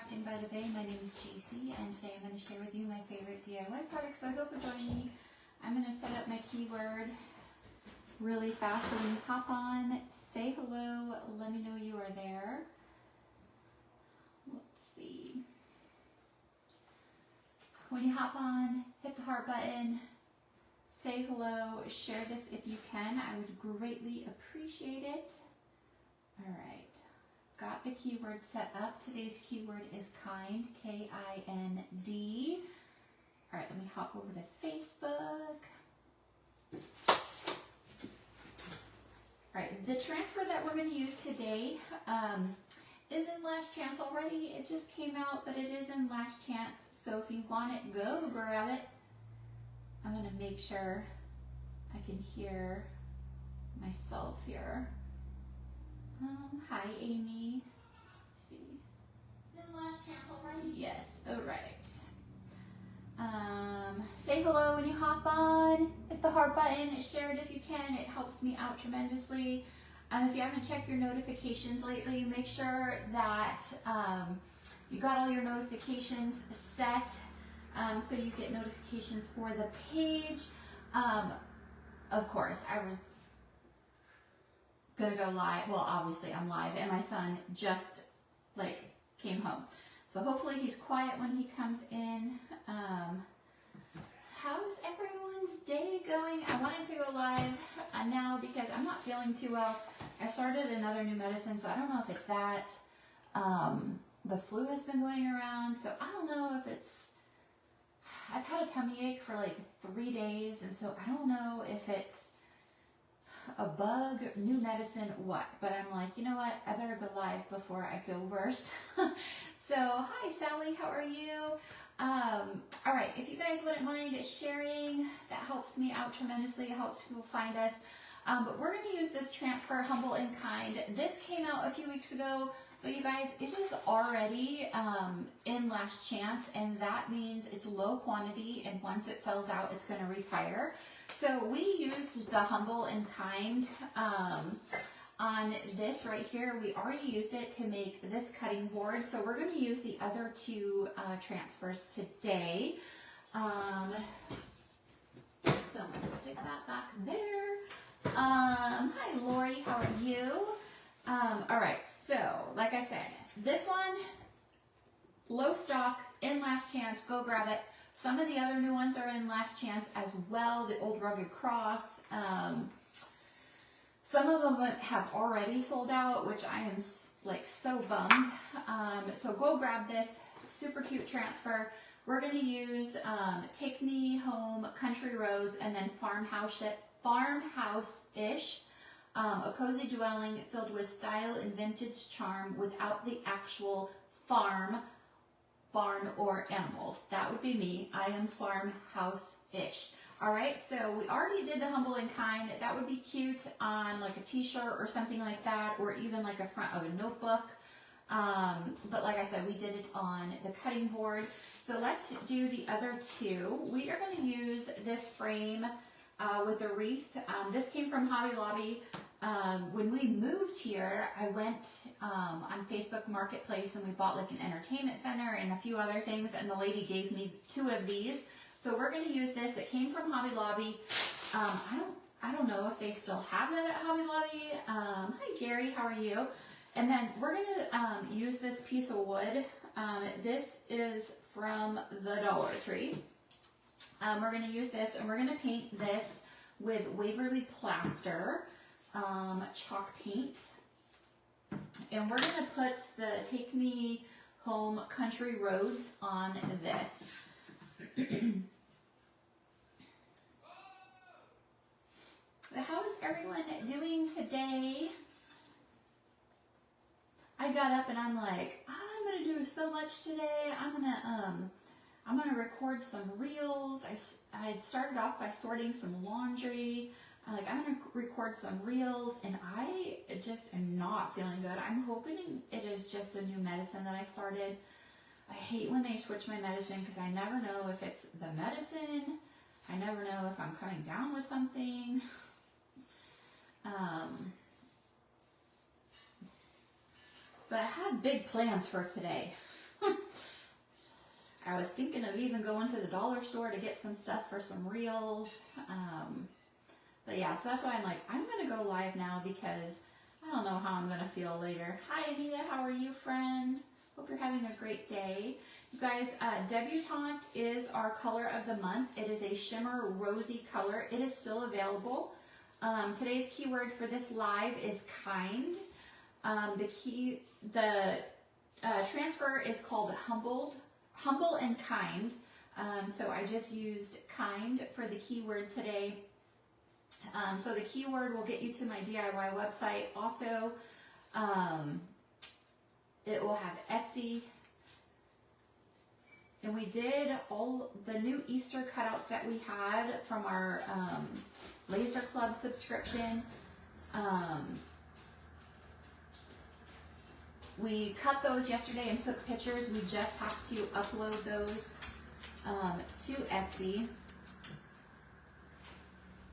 Crafting by the Bay. My name is JC, and today I'm going to share with you my favorite DIY products, so I hope you join me. I'm going to set up my keyword really fast, so when you hop on, say hello, let me know you are there. Let's see. When you hop on, hit the heart button, say hello, share this if you can. I would greatly appreciate it. All right. Got the keyword set up. Today's keyword is kind, K-I-N-D. All right, let me hop over to Facebook. All right, the transfer that we're going to use today is in Last Chance already. It just came out, but it is in Last Chance. So if you want it, go grab it. I'm going to make sure I can hear myself here. Hi, Amy. Let's see. In Last Chance already? Yes. All right. Say hello when you hop on. Hit the heart button. Share it if you can. It helps me out tremendously. If you haven't checked your notifications lately, make sure that you got all your notifications set so you get notifications for the page. Of course, I was gonna go live. Well, obviously I'm live, and my son just came home, so hopefully he's quiet when he comes in. How's everyone's day going? I wanted to go live now because I'm not feeling too well. I started another new medicine, so I don't know if it's that. The flu has been going around, so I don't know if it's, I've had a tummy ache for like 3 days, and so I don't know if it's a bug, new medicine, what. But I'm like, you know what? I better go live before I feel worse. So, hi Sally, how are you? All right, if you guys wouldn't mind sharing, that helps me out tremendously. It helps people find us. But we're going to use this transfer, Humble and Kind. This came out a few weeks ago, but you guys, it is already in Last Chance, and that means it's low quantity, and once it sells out, it's going to retire. So we used the Humble and Kind on this right here. We already used it to make this cutting board, so we're going to use the other two transfers today. So I'm going to stick that back there. Hi Lori, how are you? All right, so like I said, this one, low stock, in Last Chance, go grab it. Some of the other new ones are in Last Chance as well, the Old Rugged Cross. Some of them have already sold out, which I am so bummed. So go grab this super cute transfer. We're going to use Take Me Home, Country Roads, and then Farmhouse-ish. A cozy dwelling filled with style and vintage charm without the actual farm, barn, or animals. That would be me. I am farmhouse-ish. All right, so we already did the Humble and Kind. That would be cute on like a t-shirt or something like that, or even like a front of a notebook. But like I said, we did it on the cutting board. So let's do the other two. We are going to use this frame with the wreath. This came from Hobby Lobby. When we moved here, I went on Facebook Marketplace and we bought like an entertainment center and a few other things, and the lady gave me 2 of these. So we're going to use this. It came from Hobby Lobby. I don't know if they still have that at Hobby Lobby. Hi Jerry, how are you? And then we're going to use this piece of wood. This is from the Dollar Tree. We're going to use this, and we're going to paint this with Waverly Plaster chalk paint. And we're going to put the Take Me Home Country Roads on this. How is everyone doing today? I got up and I'm like, I'm gonna do so much today. I'm gonna record some reels. I started off by sorting some laundry. I'm gonna record some reels, and I just am not feeling good. I'm hoping it is just a new medicine that I started. I hate when they switch my medicine because I never know if it's the medicine. I never know if I'm coming down with something. But I had big plans for today. I was thinking of even going to the dollar store to get some stuff for some reels. But yeah, so that's why I'm like, I'm going to go live now because I don't know how I'm going to feel later. Hi, Anita. How are you, friend? Hope you're having a great day. You guys, Debutante is our color of the month. It is a shimmer rosy color. It is still available. Today's keyword for this live is kind. The transfer is called humble and kind. So I just used kind for the keyword today. So the keyword will get you to my DIY website. Also, it will have Etsy. And we did all the new Easter cutouts that we had from our Laser Club subscription. We cut those yesterday and took pictures. We just have to upload those to Etsy.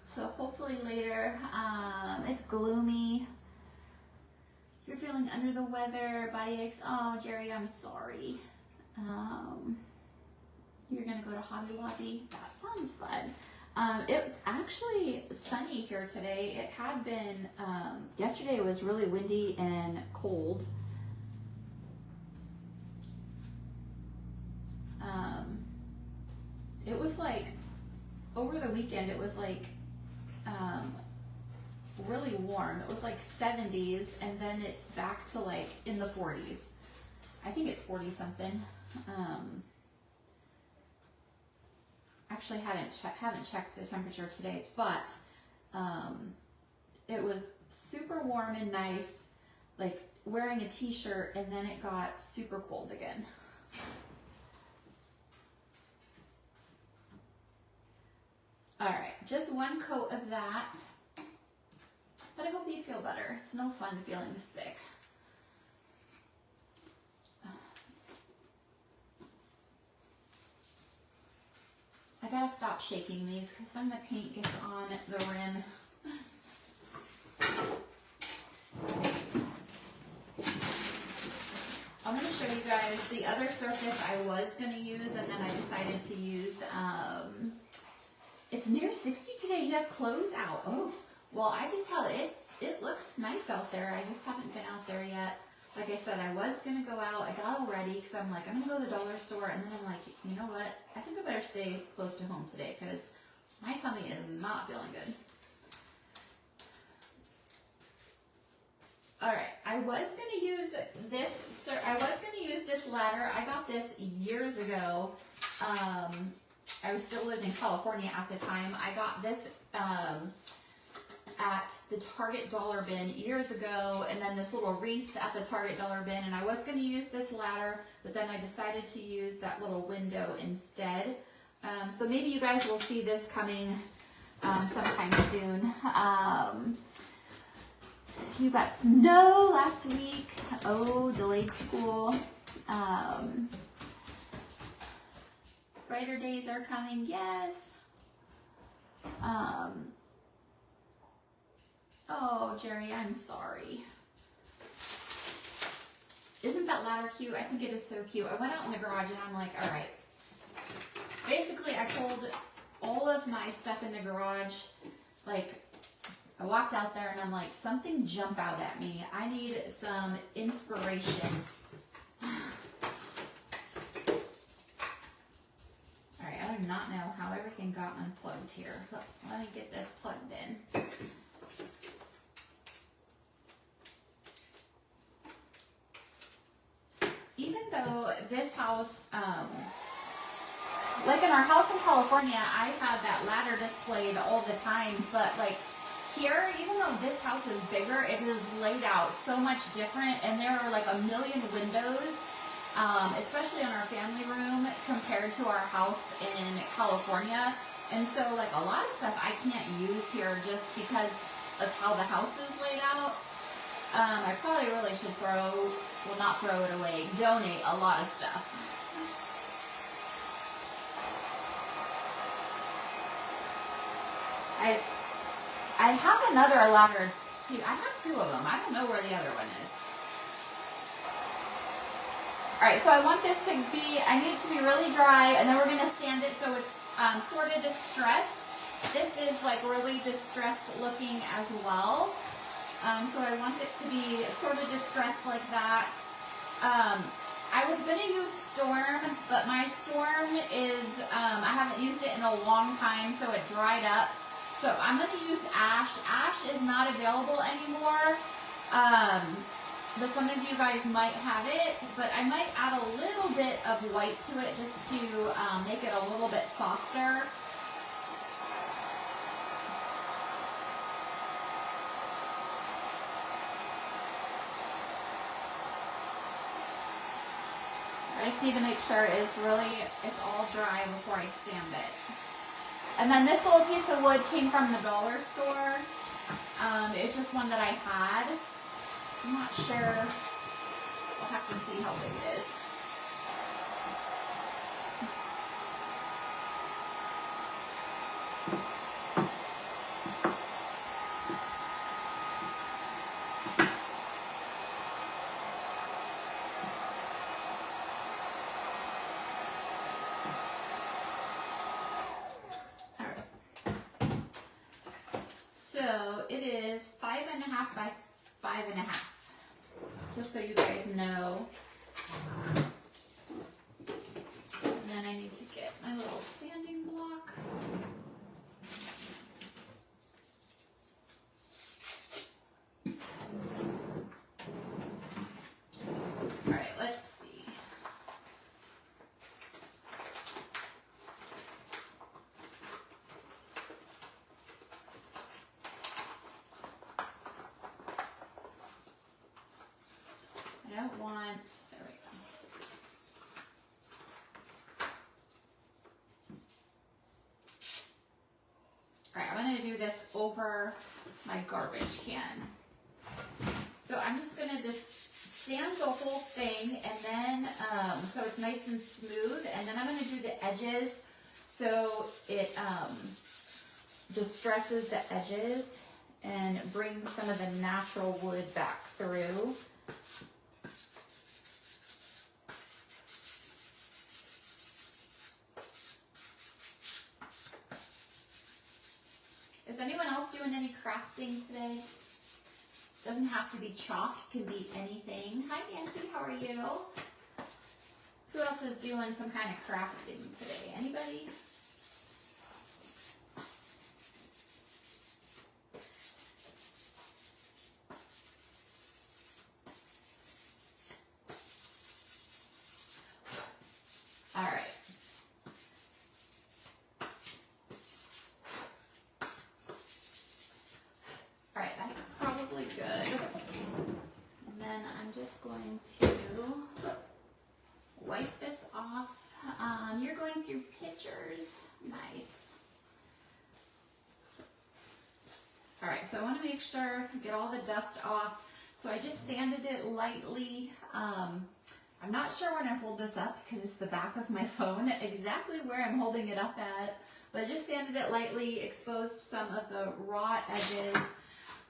So hopefully later, it's gloomy. You're feeling under the weather, body aches. Oh, Jerry, I'm sorry. You're gonna go to Hobby Lobby. That sounds fun. It's actually sunny here today. It had been, yesterday it was really windy and cold. It was like, over the weekend, it was like, really warm. It was like 70s, and then it's back to like in the 40s. I think it's 40 something. Actually haven't checked the temperature today, but it was super warm and nice, like wearing a t-shirt, and then it got super cold again. All right, just one coat of that. But I hope you feel better. It's no fun feeling sick. I gotta stop shaking these because then the paint gets on the rim. I'm gonna show you guys the other surface I was gonna use, and then I decided to use, it's near 60 today. You have clothes out. Oh. Well, I can tell it looks nice out there. I just haven't been out there yet. Like I said, I was going to go out. I got all ready because I'm like, I'm going to go to the dollar store. And then I'm like, you know what? I think I better stay close to home today because my tummy is not feeling good. All right. I was going to use this ladder. I got this years ago. I was still living in California at the time. I got this, at the Target dollar bin years ago, and then this little wreath at the Target dollar bin, and I was going to use this ladder, but then I decided to use that little window instead. So maybe you guys will see this coming sometime soon. You got snow last week. Oh, delayed school. Brighter days are coming, yes. Oh, Jerry, I'm sorry. Isn't that ladder cute? I think it is so cute. I went out in the garage and I'm like, all right. Basically, I pulled all of my stuff in the garage. Like, I walked out there and I'm like, something jump out at me. I need some inspiration. All right, I do not know how everything got unplugged here. Let me get this plugged in. Even though this house, like in our house in California, I had that ladder displayed all the time, but like here, even though this house is bigger, it is laid out so much different, and there are like a million windows, especially in our family room compared to our house in California. And so like a lot of stuff I can't use here just because of how the house is laid out. I probably really should not throw it away, donate a lot of stuff. I have another ladder too. I have two of them. I don't know where the other one is. right, so I want this to be, I need it to be really dry, and then we're gonna sand it so it's sort of distressed. This is like really distressed looking as well. So I want it to be sort of distressed like that. I was gonna use Storm, but my Storm is, I haven't used it in a long time, so it dried up. So I'm gonna use Ash. Ash is not available anymore. But some of you guys might have it, but I might add a little bit of white to it just to make it a little bit softer. I just need to make sure it's all dry before I sand it. And then this little piece of wood came from the dollar store. It's just one that I had. I'm not sure. We'll have to see how big it is. All right. So it is 5.5 by 5.5. Just so you guys know. And then I need to get my little sanding block. All right, let's see. I don't want, there we go. All right, I'm gonna do this over my garbage can. So I'm just gonna sand the whole thing, and then, so it's nice and smooth, and then I'm gonna do the edges so it distresses the edges and brings some of the natural wood back through. Is anyone else doing any crafting today? Doesn't have to be chalk, it can be anything. Hi Nancy, how are you? Who else is doing some kind of crafting today? Anybody? All right. All right, that's probably good. And then I'm just going to wipe this off. You're going through pictures. Nice. All right, so I want to make sure, get all the dust off. So I just sanded it lightly. I'm not sure when I hold this up because it's the back of my phone, exactly where I'm holding it up at, but I just sanded it lightly, exposed some of the raw edges.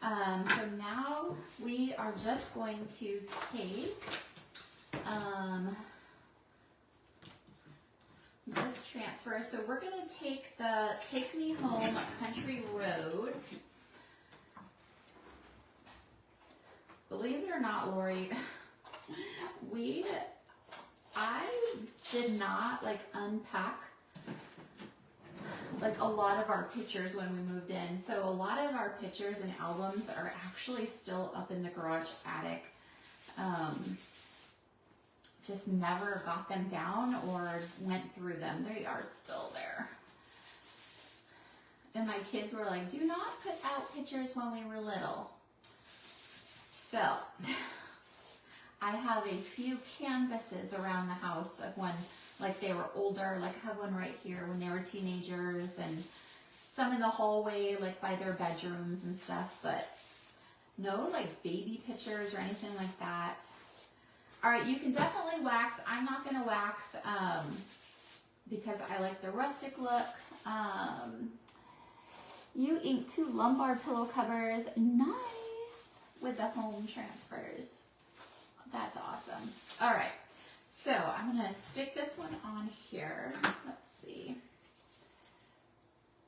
So now we are just going to take this transfer. So we're going to take the Take Me Home Country Roads. Believe it or not, Lori, I did not unpack a lot of our pictures when we moved in. So a lot of our pictures and albums are actually still up in the garage attic. Just never got them down or went through them. They are still there. And my kids were like, do not put out pictures when we were little. So I have a few canvases around the house of when they were older. I have one right here when they were teenagers, and some in the hallway by their bedrooms and stuff, but no baby pictures or anything like that. All right, you can definitely wax. I'm not gonna wax because I like the rustic look. You inked 2 lumbar pillow covers. Nice. With the home transfers. That's awesome. All right. So I'm going to stick this one on here. Let's see.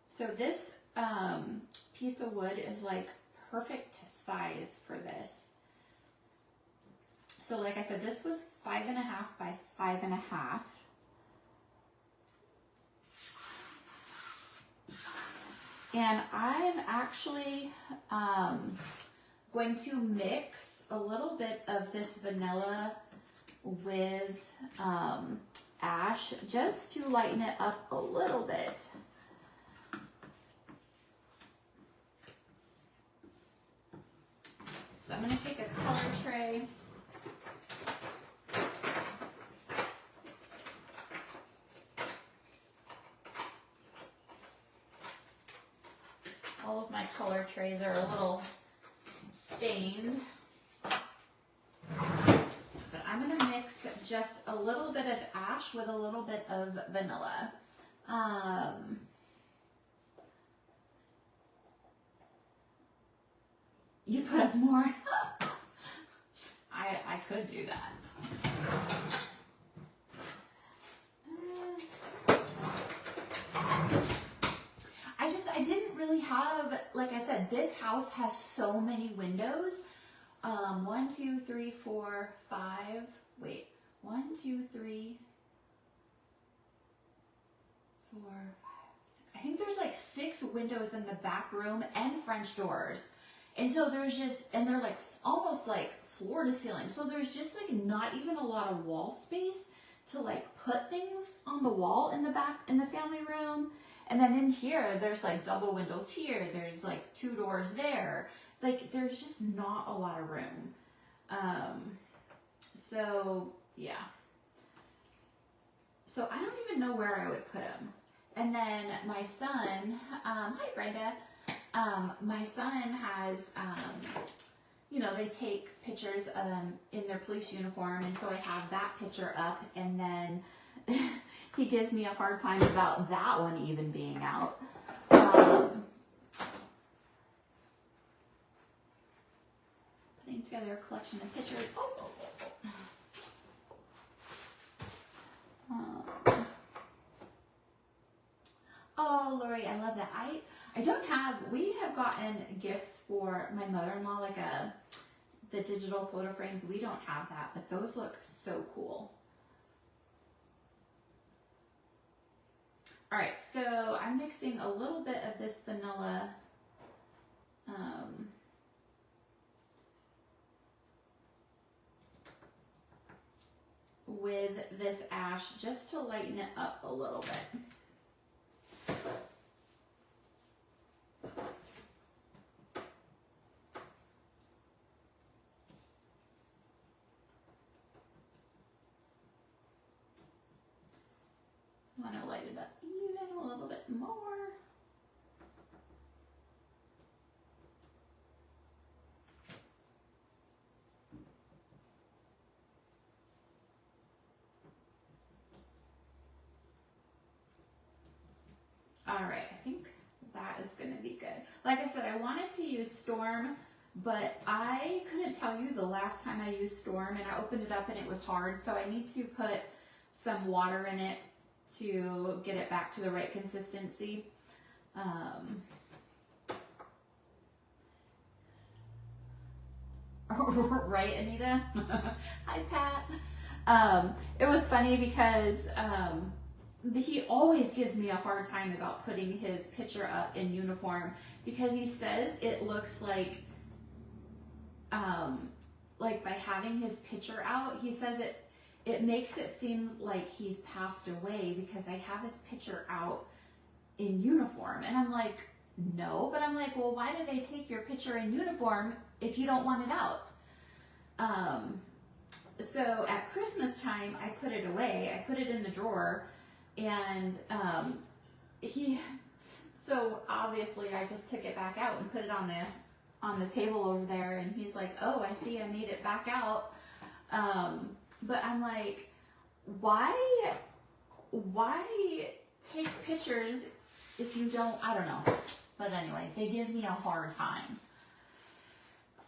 So this piece of wood is like perfect size for this. So like I said, this was 5.5 by 5.5. And I'm actually going to mix a little bit of this vanilla with ash just to lighten it up a little bit. So I'm going to take a color tray. All of my color trays are a little stained. But I'm going to mix just a little bit of ash with a little bit of vanilla. You put up more? I could do that. I didn't really have, like I said, this house has so many windows. 1, 2, 3, 4, 5. Wait, 1, 2, 3, 4, 5, 6. I think there's like 6 windows in the back room and French doors. And so there's just, and they're like almost like floor to ceiling. So there's just like not even a lot of wall space to like put things on the wall in the back, in the family room. And then in here, there's like double windows here. There's like 2 doors there. Like there's just not a lot of room. So yeah. So I don't even know where I would put him. And then my son, hi Brenda. My son has, you know, they take pictures in their police uniform, and so I have that picture up, and then he gives me a hard time about that one even being out. Putting together a collection of pictures. Oh, Lori, I love that. I don't have, we have gotten gifts for my mother-in-law, like the digital photo frames. We don't have that, but those look so cool. All right, so I'm mixing a little bit of this vanilla with this ash just to lighten it up a little bit. I want to light it up even a little bit more. All right, I think that is going to be good. Like I said, I wanted to use Storm, but I couldn't tell you the last time I used Storm, and I opened it up and it was hard, so I need to put some water in it to get it back to the right consistency. Right, Anita? Hi, Pat. It was funny because he always gives me a hard time about putting his picture up in uniform because he says it looks like by having his picture out, he says it makes it seem like he's passed away because I have his picture out in uniform. And I'm like, no, but I'm like, well, why do they take your picture in uniform if you don't want it out? So at Christmas time, I put it away. I put it in the drawer, and so obviously I just took it back out and put it on the table over there, and he's like, oh, I see, I made it back out. But I'm like, why take pictures if you don't, I don't know. But anyway, they give me a hard time.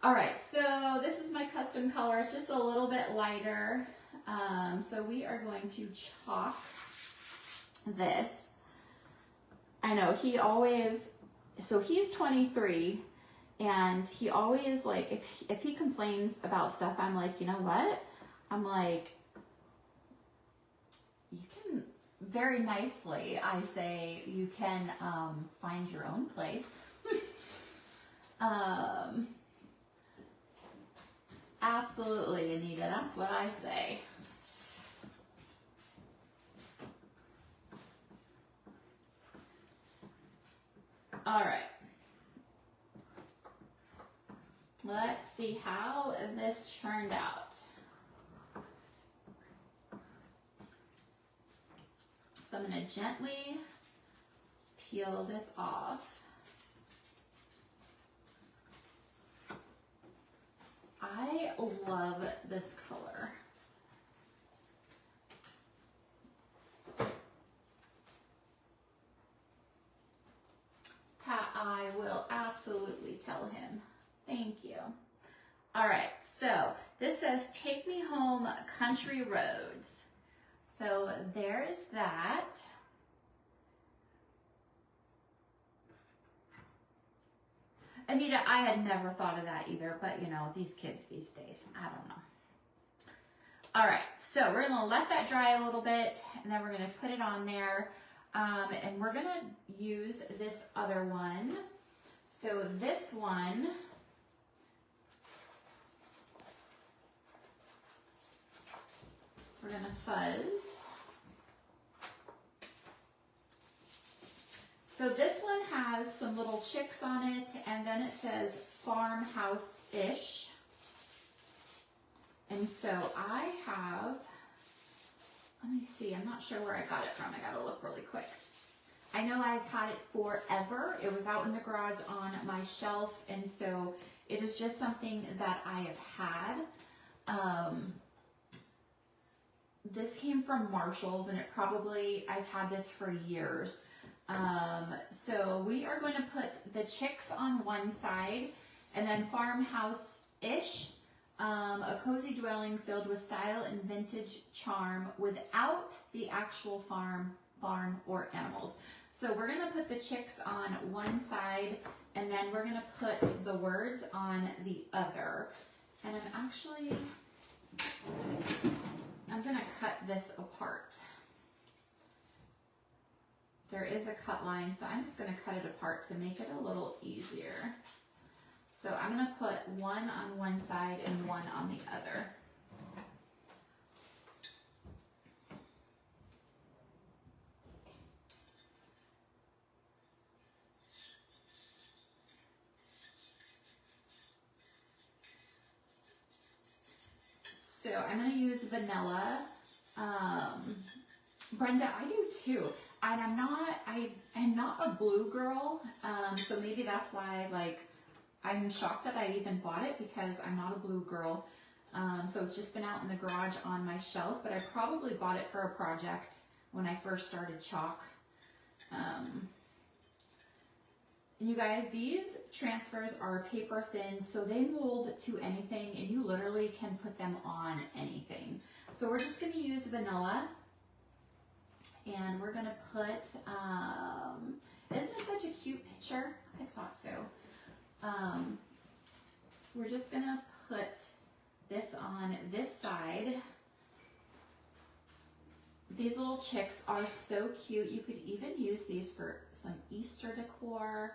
All right, so this is my custom color. It's just a little bit lighter. So we are going to chalk this. I know he always, so he's 23 and he always like, if he complains about stuff, I'm like, you know what? I'm like, you can very nicely, I say, you can find your own place. Absolutely, Anita, that's what I say. All right. Let's see how this turned out. So I'm going to gently peel this off. I love this color. Pat, I will absolutely tell him. Thank you. All right, so this says, take me home, country roads. So there is that. Anita, I had never thought of that either, but you know, these kids these days, I don't know. All right, so we're gonna let that dry a little bit, and then we're gonna put it on there, and we're gonna use this other one. So this one, we're gonna fuzz. So this one has some little chicks on it, and then it says farmhouse-ish. And so I have, let me see, I'm not sure where I got it from. I gotta look really quick. I know I've had it forever. It was out in the garage on my shelf, and so it is just something that I have had. This came from Marshall's, and I've had this for years. So we are going to put the chicks on one side, and then farmhouse-ish, a cozy dwelling filled with style and vintage charm without the actual farm, barn, or animals. So we're going to put the chicks on one side, and then we're going to put the words on the other. And I'm going to cut this apart. There is a cut line, so I'm just going to cut it apart to make it a little easier. So I'm going to put one on one side and one on the other. So I'm going to use vanilla. Brenda, I do too. And I'm not a blue girl, so maybe that's why, like, I'm shocked that I even bought it, because I'm not a blue girl. So it's just been out in the garage on my shelf, but I probably bought it for a project when I first started chalk. And you guys, these transfers are paper thin, so they mold to anything, and you literally can put them on anything. So we're just going to use vanilla. And we're gonna put, isn't it such a cute picture? I thought so. We're just gonna put this on this side. These little chicks are so cute. You could even use these for some Easter decor.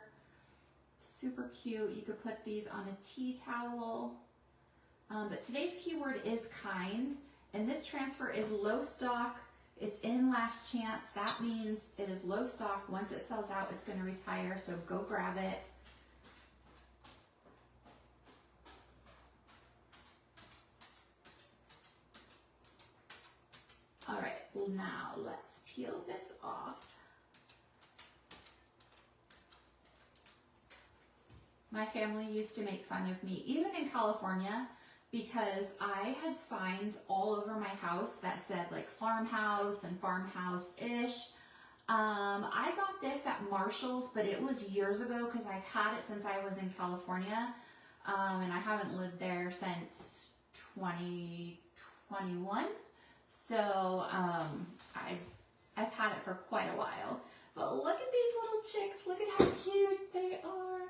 Super cute. You could put these on a tea towel. But today's keyword is kind, and this transfer is low stock. It's in last chance. That means it is low stock. Once it sells out, it's going to retire, so go grab it. All right, well, now let's peel this off. My family used to make fun of me, even in California, because I had signs all over my house that said like farmhouse and farmhouse-ish. I got this at Marshall's, but it was years ago, because I've had it since I was in California, and I haven't lived there since 2021. So I've had it for quite a while. But look at these little chicks. Look at how cute they are.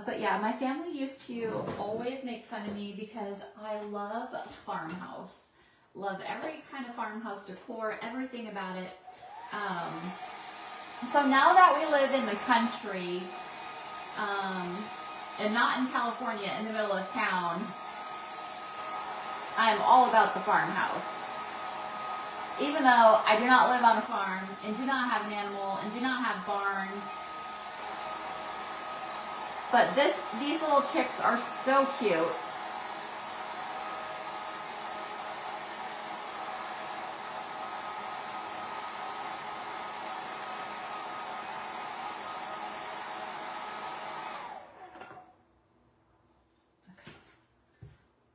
But yeah, my family used to always make fun of me because I love farmhouse. Love every kind of farmhouse decor, everything about it. So now that we live in the country, and not in California, in the middle of town, I am all about the farmhouse. Even though I do not live on a farm, and do not have an animal, and do not have barns. But these little chicks are so cute.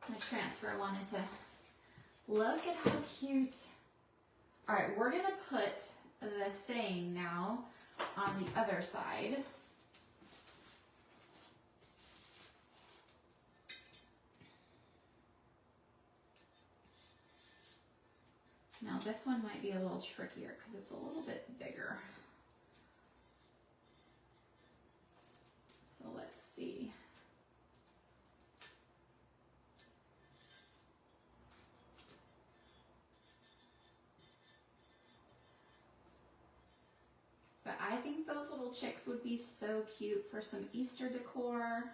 My transfer wanted to look at how cute. All right, we're gonna put the same now on the other side. Now this one might be a little trickier because it's a little bit bigger. So let's see. But I think those little chicks would be so cute for some Easter decor.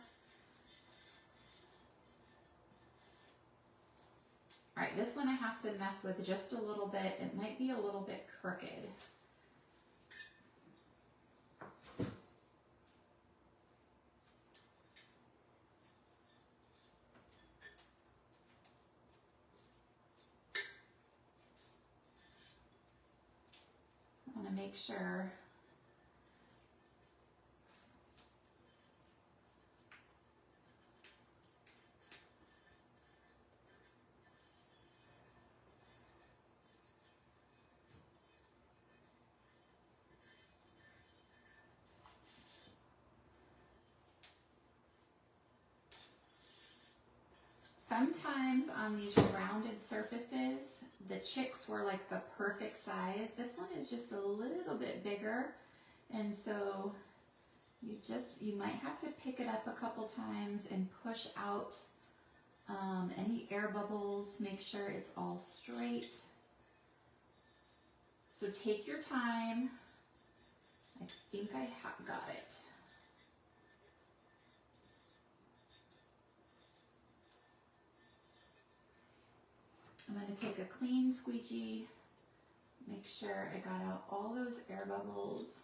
All right, this one I have to mess with just a little bit. It might be a little bit crooked. I want to make sure. Sometimes on these rounded surfaces, the chicks were like the perfect size. This one is just a little bit bigger, and so you might have to pick it up a couple times and push out any air bubbles. Make sure it's all straight. So take your time. I think I got it. I'm going to take a clean squeegee, make sure I got out all those air bubbles.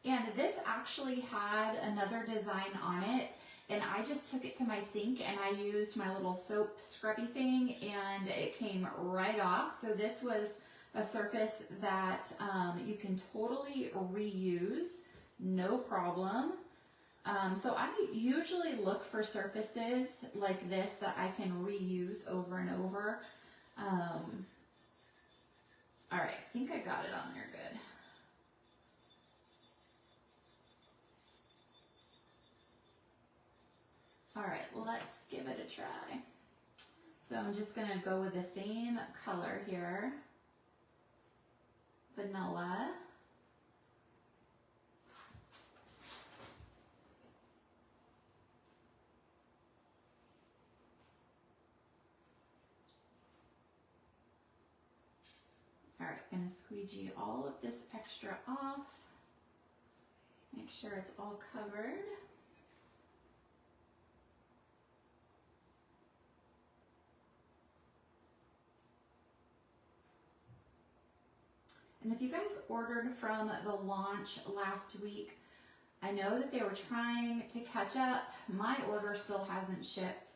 And this actually had another design on it, and I just took it to my sink and I used my little soap scrubby thing and it came right off. So this was a surface that you can totally reuse. No problem. So I usually look for surfaces like this that I can reuse over and over. All right, I think I got it on there good. All right, let's give it a try. So I'm just gonna go with the same color here. Vanilla. All right, gonna squeegee all of this extra off. Make sure it's all covered. And if you guys ordered from the launch last week, I know that they were trying to catch up. My order still hasn't shipped.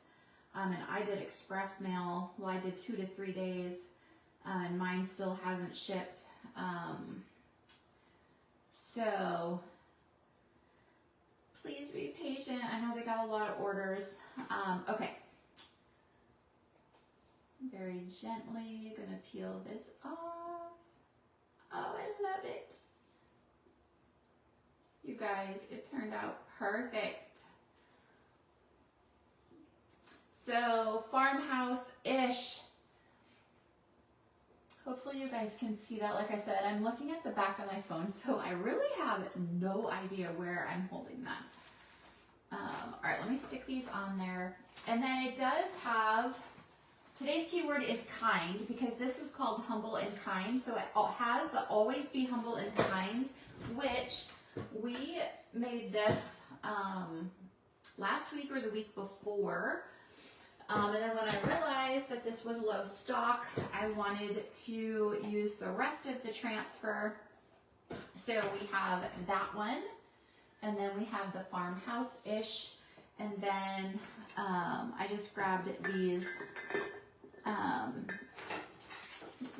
And I did express mail. Well, I did 2 to 3 days. And mine still hasn't shipped. So please be patient. I know they got a lot of orders. Okay. Very gently gonna peel this off. Oh, I love it. You guys, it turned out perfect. So farmhouse-ish. Hopefully you guys can see that. Like I said, I'm looking at the back of my phone, so I really have no idea where I'm holding that. All right, let me stick these on there. And then it does have, today's keyword is kind, because this is called humble and kind. So it has the always be humble and kind, which we made this last week or the week before. And then when I realized that this was low stock, I wanted to use the rest of the transfer. So we have that one, and then we have the farmhouse-ish, and then I just grabbed these so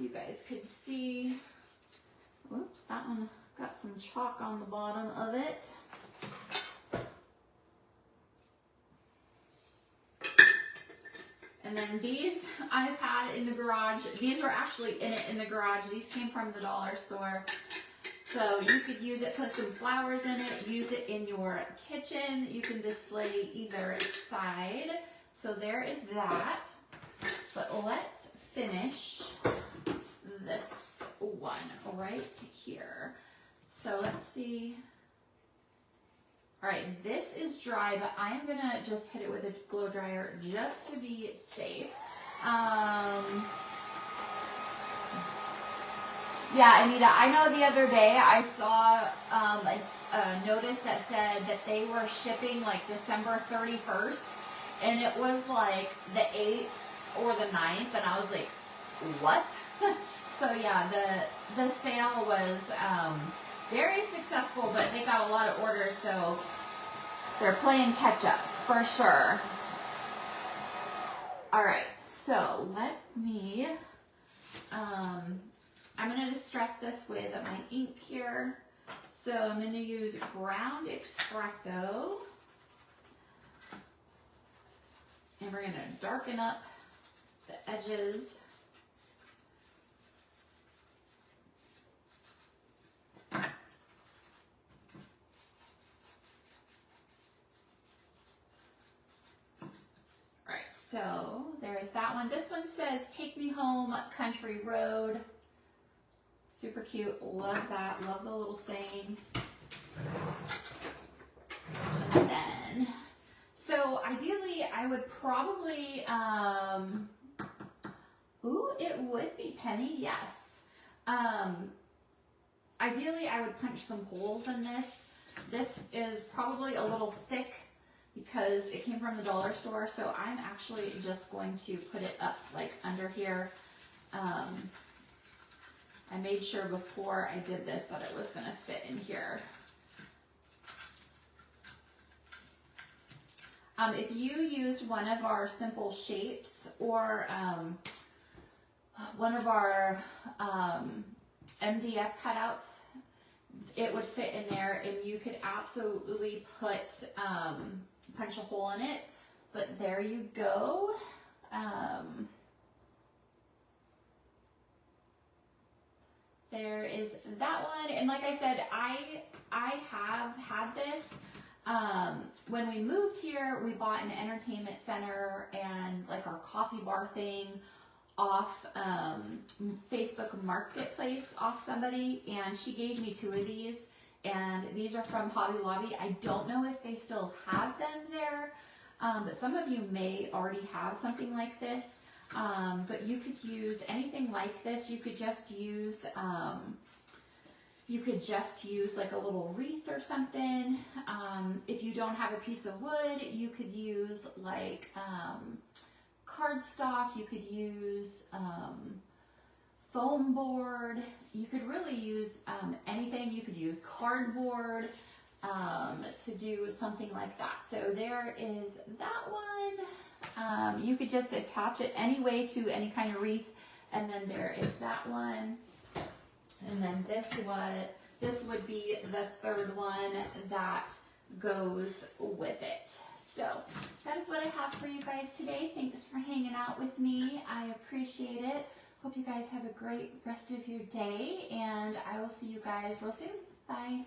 you guys could see. Whoops, that one got some chalk on the bottom of it. And then these I've had in the garage. These were actually in the garage. These came from the dollar store. So you could use it, put some flowers in it, use it in your kitchen. You can display either side. So there is that. But let's finish this one right here. So let's see. All right, this is dry, but I am gonna just hit it with a blow dryer just to be safe. Yeah, Anita, I know the other day I saw a notice that said that they were shipping like December 31st, and it was like the 8th or the 9th, and I was like, what? So yeah, the sale was very successful, but they got a lot of orders, so they're playing catch up for sure. All right, so let me, I'm going to distress this with my ink here. So I'm going to use ground espresso, and we're going to darken up the edges. So there's that one. This one says, "Take me home, country road." Super cute. Love that. Love the little saying. And then, so ideally I would probably, ooh, it would be penny. Yes. Ideally I would punch some holes in this. This is probably a little thick, because it came from the dollar store, so I'm actually just going to put it up like under here. I made sure before I did this that it was going to fit in here. If you used one of our simple shapes or one of our MDF cutouts, it would fit in there, and you could absolutely put punch a hole in it. But there you go. There is that one, and like I said, I have had this. When we moved here, we bought an entertainment center and like our coffee bar thing off Facebook Marketplace off somebody, and she gave me 2 of these, and these are from Hobby Lobby. I don't know if they still have them there, but some of you may already have something like this. But you could use anything like this. You could just use like a little wreath or something. If you don't have a piece of wood, you could use like cardstock. You could use foam board. You could really use anything. You could use cardboard to do something like that. So there is that one. You could just attach it any way to any kind of wreath. And then there is that one. And then this would be the third one that goes with it. So that is what I have for you guys today. Thanks for hanging out with me. I appreciate it. Hope you guys have a great rest of your day, and I will see you guys real soon. Bye.